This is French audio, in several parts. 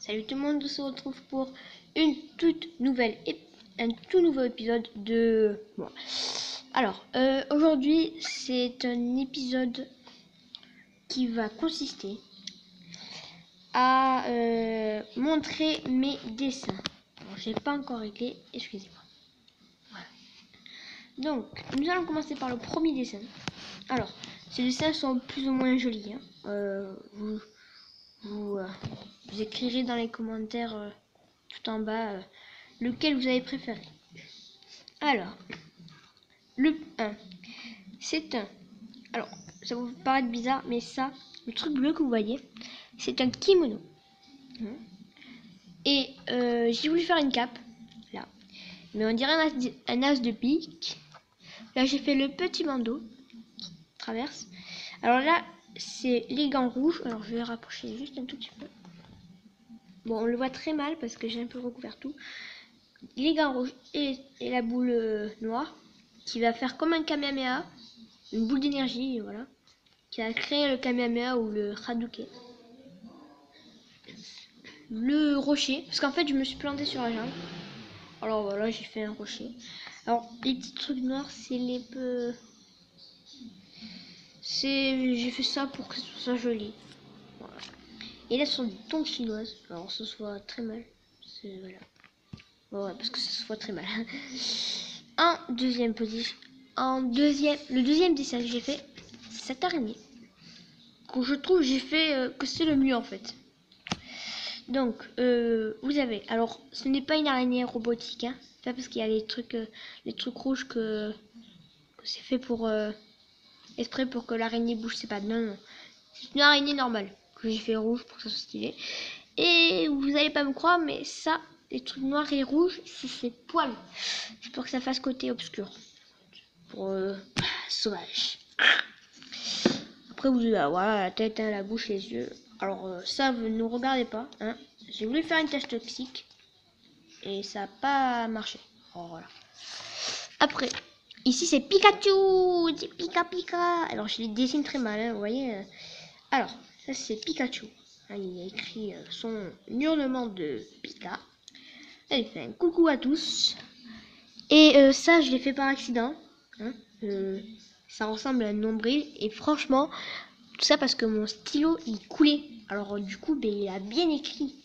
Salut tout le monde, on se retrouve pour un tout nouveau épisode de... Bon. Alors, aujourd'hui, c'est un épisode qui va consister à montrer mes dessins. Bon, j'ai pas encore réglé, excusez-moi. Voilà. Donc, nous allons commencer par le premier dessin. Alors, ces dessins sont plus ou moins jolis. Hein. Vous écrirez dans les commentaires tout en bas lequel vous avez préféré. Alors, le 1, c'est un... Alors, ça va vous paraître bizarre, mais ça, le truc bleu que vous voyez, c'est un kimono. Et j'ai voulu faire une cape, là. Mais on dirait un as de pique. Là, j'ai fait le petit bandeau qui traverse. Alors là, c'est les gants rouges. Alors, je vais rapprocher juste un tout petit peu. Bon, on le voit très mal parce que j'ai un peu recouvert tout. Les gants rouges et la boule noire qui va faire comme un Kamehameha, une boule d'énergie, voilà, qui va créer le Kamehameha ou le Hadouken. Le rocher, parce qu'en fait je me suis planté sur la jambe. Alors voilà, j'ai fait un rocher. Alors les petits trucs noirs, c'est les peu... J'ai fait ça pour que ce soit joli. Voilà. Et là ce sont des tongs chinoises. Alors ça se voit très mal. Voilà. Ouais, parce que ça se voit très mal. En deuxième position. Le deuxième dessin que j'ai fait, c'est cette araignée. Que je trouve j'ai fait que c'est le mieux en fait. Donc, vous avez... Alors, ce n'est pas une araignée robotique. Hein. Pas parce qu'il y a les trucs rouges que c'est fait pour... exprès pour que l'araignée bouge. C'est pas... Non. C'est une araignée normale. Que j'ai fait rouge pour que ça soit stylé. Et vous n'allez pas me croire, mais ça... Les trucs noirs et rouges, c'est ses poils. C'est pour que ça fasse côté obscur. Pour sauvage. Après vous avez voilà, la tête, hein, la bouche, les yeux. Alors ça, vous ne regardez pas. Hein. J'ai voulu faire une tache toxique. Et ça n'a pas marché. Oh, voilà. Après, ici c'est Pikachu. C'est Pika Pika. Alors je les dessine très mal, hein, vous voyez. Alors, ça c'est Pikachu. Hein, il a écrit son hurlement de Pika. Elle fait un coucou à tous. Et ça, je l'ai fait par accident. Hein. Ça ressemble à un nombril. Et franchement, tout ça parce que mon stylo, il coulait. Alors du coup, ben, il a bien écrit.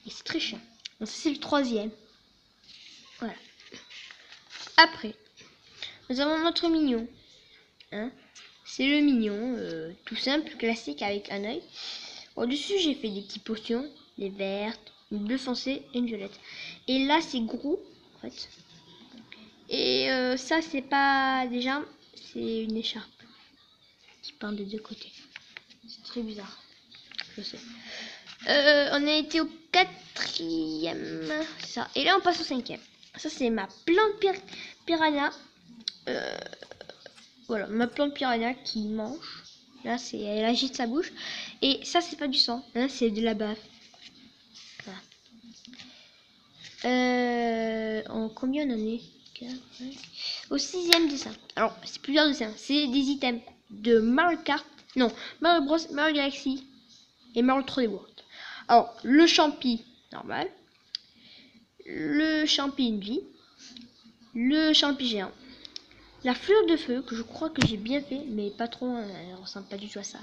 Et c'est très chiant. Donc ça, c'est le troisième. Voilà. Après, nous avons notre mignon. Hein. C'est le mignon, tout simple, classique, avec un œil. Au-dessus, j'ai fait des petites potions. Des vertes, une bleue foncée et une violette. Et là, c'est gros, en fait. Et ça, c'est pas des jambes, c'est une écharpe qui pend des deux côtés. C'est très bizarre, je sais. On a été au quatrième, ça. Et là, on passe au cinquième. Ça, c'est ma plante piranha. Voilà, ma plante piranha qui mange. Là, elle agite sa bouche. Et ça, c'est pas du sang, hein, c'est de la bave. Voilà. Combien on en est? Au sixième dessin. Alors, c'est plusieurs dessins. C'est des items de Mario Kart. Non, Mario Bros, Mario Galaxy et Mario 3D World. Alors, le champi normal. Le champi une vie. Le champi géant. La fleur de feu, que je crois que j'ai bien fait, mais pas trop, elle ressemble pas du tout à ça.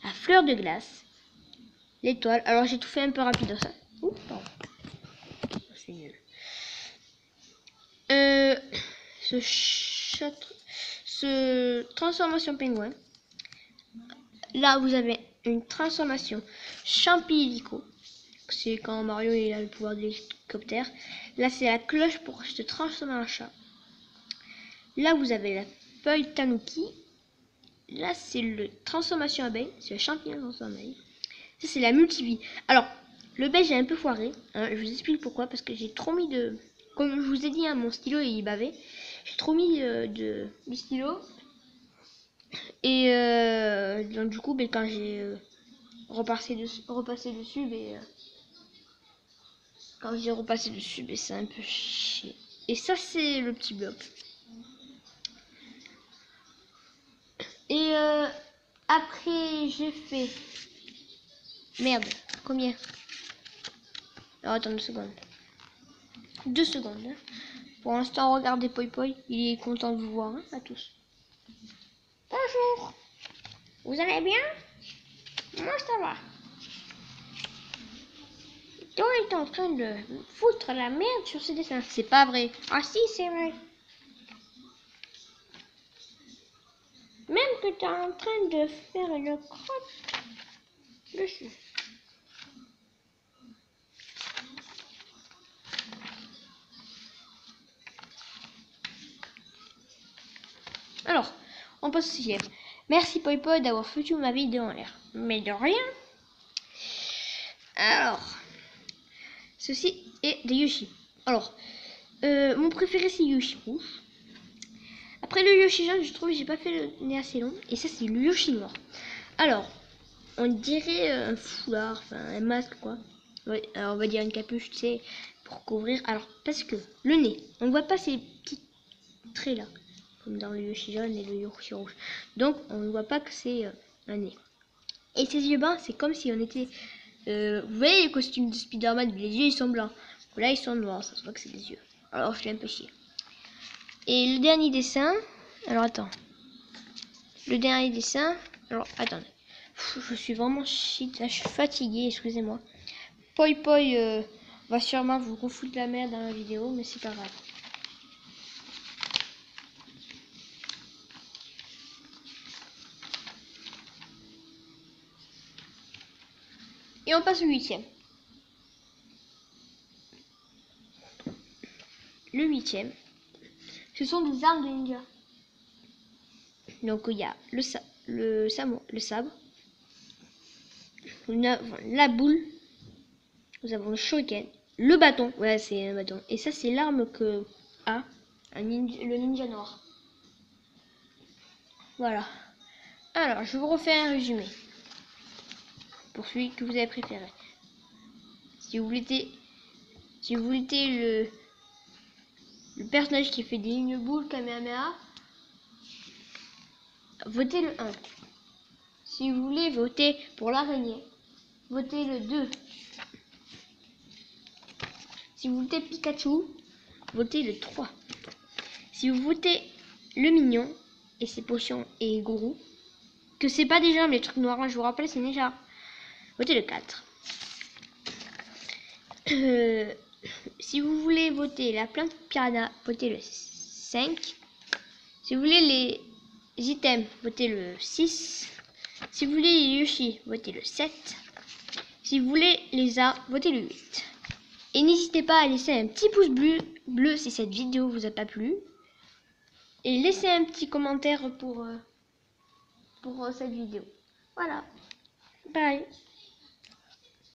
La fleur de glace. L'étoile. Alors, j'ai tout fait un peu rapide ça. Ouh, pardon. C'est nul. Ce transformation pingouin. Là, vous avez une transformation champi hélico. C'est quand Mario il a le pouvoir de l'hélicoptère. Là, c'est la cloche pour se transformer en chat. Là, vous avez la feuille tanuki. Là, c'est le transformation abeille. C'est le champignon transformé abeille. Ça, c'est la multivie. Alors, le beige est un peu foiré. Hein, je vous explique pourquoi. Parce que j'ai trop mis de... Comme je vous ai dit, hein, mon stylo il bavait. J'ai trop mis de stylo. Et donc du coup, ben, quand j'ai repassé dessus, ben, quand j'ai repassé dessus, ben, c'est un peu chier. Et ça, c'est le petit bloc. Et après, j'ai fait... Merde, combien? Alors attends 2 secondes. 2 secondes. Hein. Pour l'instant, regardez Poi Poi. Il est content de vous voir, hein, à tous. Bonjour. Vous allez bien? Moi, ça va. Toi, il est en train de foutre la merde sur ses dessins. C'est pas vrai. Ah si, c'est vrai. Même que tu es en train de faire une crotte dessus. Alors, on passe au 6e. Merci Poi Poi d'avoir foutu ma vidéo en l'air. Mais de rien. Alors, ceci est de Yoshi. Alors, mon préféré c'est Yoshi rouge. Après le Yoshi jaune, je trouve que j'ai pas fait le nez assez long. Et ça c'est le Yoshi noir. Alors, on dirait un foulard, enfin un masque quoi. Oui, alors on va dire une capuche, tu sais, pour couvrir. Alors, parce que le nez, on voit pas ces petits traits là, comme dans le Yoshi jaune et le Yoshi rouge. Donc, on ne voit pas que c'est un nez. Et ses yeux blancs, c'est comme si on était... vous voyez les costumes de Spider-Man, les yeux ils sont blancs. Là ils sont noirs, ça se voit que c'est des yeux. Alors je suis un peu chier. Et le dernier dessin... Alors attends. Le dernier dessin... Alors attendez. Je suis vraiment shit, là je suis fatiguée, excusez-moi. Poi Poi va sûrement vous refoutre la merde dans la vidéo, mais c'est pas grave. Et on passe au 8e. Le 8e, ce sont des armes de ninja. Donc il y a le sabre, la boule, nous avons le shuriken, le bâton, ouais c'est un bâton, et ça c'est l'arme que a le ninja noir. Voilà. Alors je vous refais un résumé pour celui que vous avez préféré. Si vous voulez le personnage qui fait des lignes boules Kamehameha, votez le 1. Si vous voulez voter pour l'araignée, votez le 2. Si vous votez Pikachu, votez le 3. Si vous votez le mignon et ses potions et gourou, que c'est pas déjà les trucs noirs, je vous rappelle, c'est déjà. Votez le 4. Si vous voulez voter la plante piranha, votez le 5. Si vous voulez les items, votez le 6. Si vous voulez les Yoshi, votez le 7. Si vous voulez les A, votez le 8. Et n'hésitez pas à laisser un petit pouce bleu si cette vidéo vous a pas plu. Et laissez un petit commentaire pour cette vidéo. Voilà. Bye.